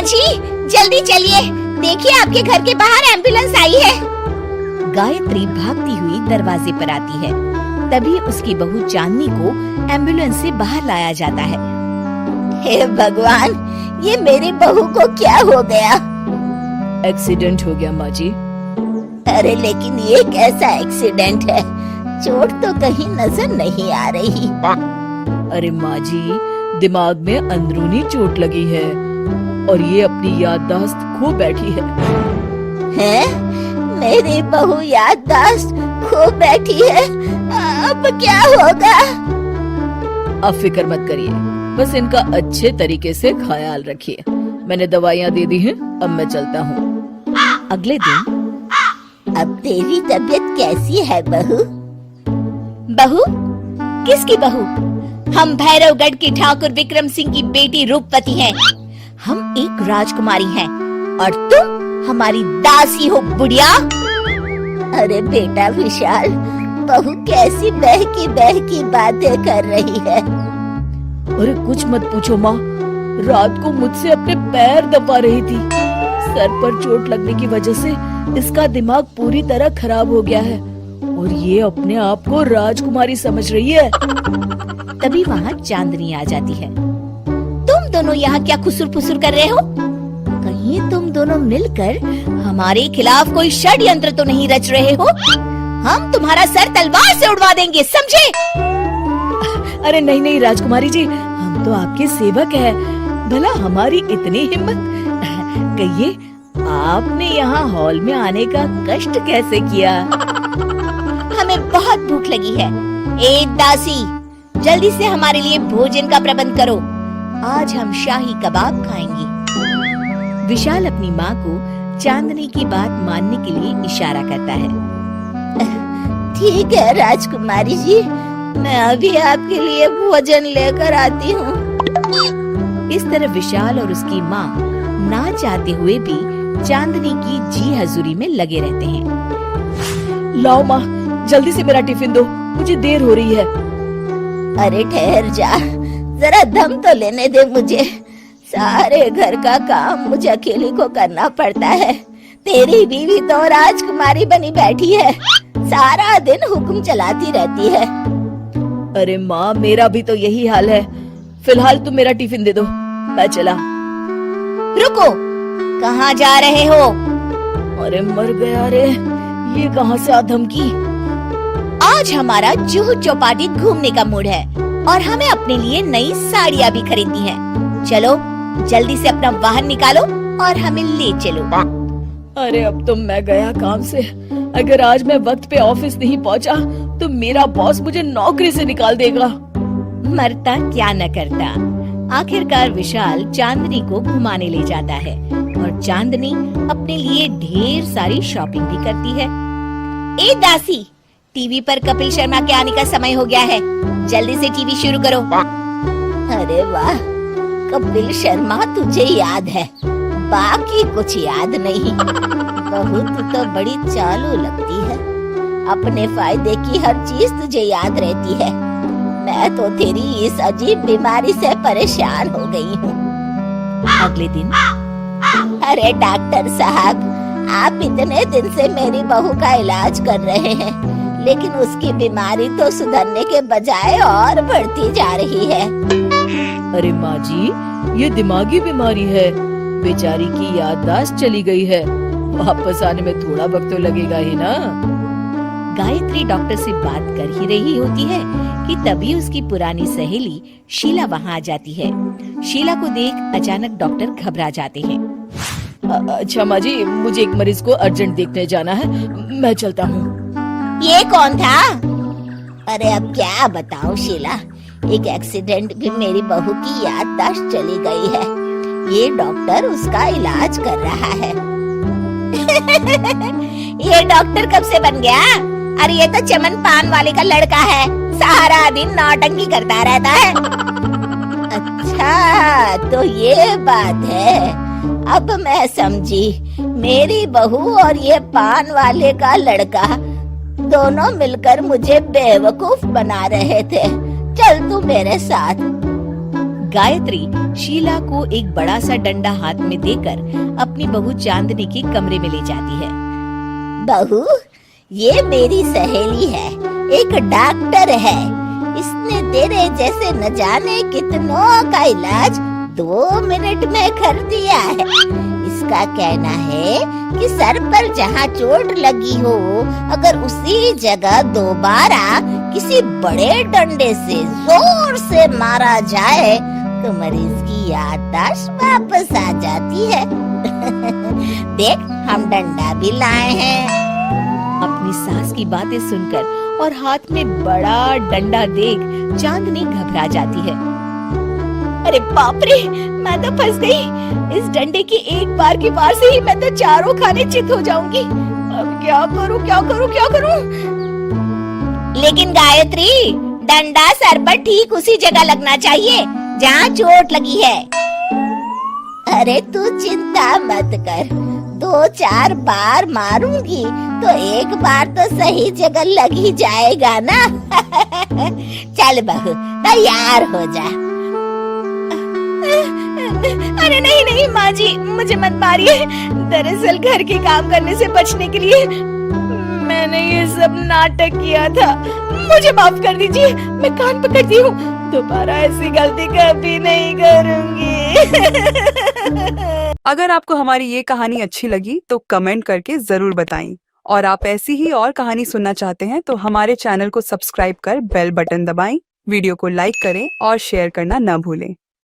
जी जल्दी चलिए, देखिए आपके घर के बाहर एम्बुलेंस आई है। गायत्री भागती हुई दरवाजे पर आती है। तभी उसकी बहू चांदनी को एम्बुलेंस से बाहर लाया जाता है। हे भगवान, ये मेरी बहू को क्या हो गया? एक्सीडेंट हो गया माँ जी। अरे लेकिन ये कैसा एक्सीडेंट है? चोट तो कहीं नजर नहीं आ रही। अरे माँ जी, दिमाग में अंदरूनी चोट लगी है और ये अपनी याददाश्त खो बैठी है। हैं? मेरी बहू याददाश्त खो बैठी है, अब क्या होगा? आप फिक्र मत करिए, बस इनका अच्छे तरीके से ख्याल रखिए। मैंने दवाइयाँ दे दी हैं, अब मैं चलता हूँ। अगले दिन अब तेरी तबीयत कैसी है बहू? बहू? किसकी बहू? हम भैरवगढ़ की ठाकुर विक्रम सिंह की बेटी रूपवती हैं। हम एक राजकुमारी हैं और तुम हमारी दासी हो बुढ़िया। अरे बेटा विशाल, बहू कैसी बहकी बातें कर रही है। अरे कुछ मत पूछो माँ, रात को मुझसे अपने पैर दबा रही थी। सर पर चोट लगने की वजह से इसका दिमाग पूरी तरह खराब हो गया है और ये अपने आप को राजकुमारी समझ रही है। तभी वहाँ चांदनी आ जाती है। तुम दोनों यहाँ क्या खुसुर फुसुर कर रहे हो? कहीं तुम दोनों मिलकर हमारे खिलाफ कोई षड्यंत्र तो नहीं रच रहे हो? हम तुम्हारा सर तलवार से उड़वा देंगे, समझे? अरे नहीं नहीं राजकुमारी जी, हम तो आपके सेवक हैं। भला हमारी इतनी हिम्मत? कहिए, आपने यहाँ हॉल में आने का कष्ट कैसे किया? हमें बहुत भूख लगी है। ए दासी, जल्दी से हमारे लिए भोजन का प्रबंध करो। आज हम शाही कबाब खाएंगे। विशाल अपनी माँ को चांदनी की बात मानने के लिए इशारा करता है। ठीक है राजकुमारी जी, मैं अभी आपके लिए भोजन लेकर आती हूँ। इस तरह विशाल और उसकी माँ ना चाहते हुए भी चांदनी की जी हजूरी में लगे रहते हैं। लाओ माँ, जल्दी से मेरा टिफिन दो, मुझे देर हो रही है। अरे ठहर जा, जरा दम तो लेने दे मुझे। सारे घर का काम मुझे अकेली को करना पड़ता है। तेरी बीवी तो राजकुमारी बनी बैठी है, सारा दिन हुक्म चलाती रहती है। अरे माँ, मेरा भी तो यही हाल है। फिलहाल तुम मेरा टिफिन दे दो, मैं चला। रुको, कहाँ जा रहे हो? अरे मर गया रे, ये कहाँ से आ धमकी? आज हमारा जुहू चौपाटी घूमने का मूड है और हमें अपने लिए नई साड़ियाँ भी खरीदनी है। चलो जल्दी से अपना वाहन निकालो और हमें ले चलो। अरे अब तो मैं गया काम से। अगर आज मैं वक्त पे ऑफिस नहीं पहुंचा तो मेरा बॉस मुझे नौकरी से निकाल देगा। मरता क्या न करता। आखिरकार विशाल चांदनी को घुमाने ले जाता है और चांदनी अपने लिए ढेर सारी शॉपिंग भी करती है। ए दासी, टीवी पर कपिल शर्मा के आने का समय हो गया है, जल्दी से टीवी शुरू करो। अरे वाह, कपिल शर्मा तुझे याद है, बाकी कुछ याद नहीं। बहुत तो बड़ी चालू लगती है, अपने फायदे की हर चीज तुझे याद रहती है। मैं तो तेरी इस अजीब बीमारी से परेशान हो गई हूँ। अगले दिन, अरे डॉक्टर साहब, आप इतने दिन से मेरी बहू का इलाज कर रहे हैं, लेकिन उसकी बीमारी तो सुधरने के बजाय और बढ़ती जा रही है। अरे माँ जी, ये दिमागी बीमारी है। बेचारी की याददाश्त चली गई है, वापस आने में थोड़ा वक्त तो लगेगा ही ना। गायत्री डॉक्टर से बात कर ही रही होती है कि तभी उसकी पुरानी सहेली शीला वहाँ आ जाती है। शीला को देख अचानक डॉक्टर घबरा जाते हैं। अच्छा माँ जी, मुझे एक मरीज को अर्जेंट देखने जाना है, मैं चलता हूँ। ये कौन था? अरे अब क्या बताऊं शीला, एक एक्सीडेंट भी मेरी बहू की याददाश्त चली गई है। ये डॉक्टर उसका इलाज कर रहा है। ये डॉक्टर कब से बन गया? अरे ये तो चमन पान वाले का लड़का है, सारा दिन नौटंकी करता रहता है। अच्छा तो ये बात है, अब मैं समझी। मेरी बहू और ये पान वाले का लड़का दोनों मिलकर मुझे बेवकूफ बना रहे थे। चल तू मेरे साथ। गायत्री शीला को एक बड़ा सा डंडा हाथ में देकर अपनी बहू चांदनी के कमरे में ले जाती है। बहू, ये मेरी सहेली है, एक डॉक्टर है। इसने तेरे जैसे न जाने कितनों का इलाज 2 मिनट में कर दिया है। इसका कहना है कि सर पर जहाँ चोट लगी हो, अगर उसी जगह दोबारा किसी बड़े डंडे से जोर से मारा जाए तो मरीज की याददाश्त वापस आ जाती है। देख, हम डंडा भी लाए हैं। अपनी सास की बातें सुनकर और हाथ में बड़ा डंडा देख चांदनी घबरा जाती है। अरे बाप रे, मैं तो फंस गई। इस डंडे की एक बार की वार से ही मैं तो चारों खाने चित हो जाऊंगी। अब क्या करूं, क्या करूं, क्या करूं? लेकिन गायत्री, डंडा सर पर ठीक उसी जगह लगना चाहिए जहाँ चोट लगी है। अरे तू चिंता मत कर, 2-4 बार मारूंगी तो एक बार तो सही जगह लग ही जाएगा ना। चल बहू, तैयार हो जा। अरे नहीं नहीं माँ जी, मुझे मत मारिए। दरअसल घर के काम करने से बचने के लिए मैंने ये सब नाटक किया था। मुझे माफ कर दीजिए, मैं कान पकड़ती हूँ। दोबारा ऐसी गलती कभी नहीं करूंगी। अगर आपको हमारी ये कहानी अच्छी लगी तो कमेंट करके जरूर बताएं। और आप ऐसी ही और कहानी सुनना चाहते हैं तो हमारे चैनल को सब्सक्राइब कर बेल बटन दबाएं, वीडियो को लाइक करें और शेयर करना न भूलें।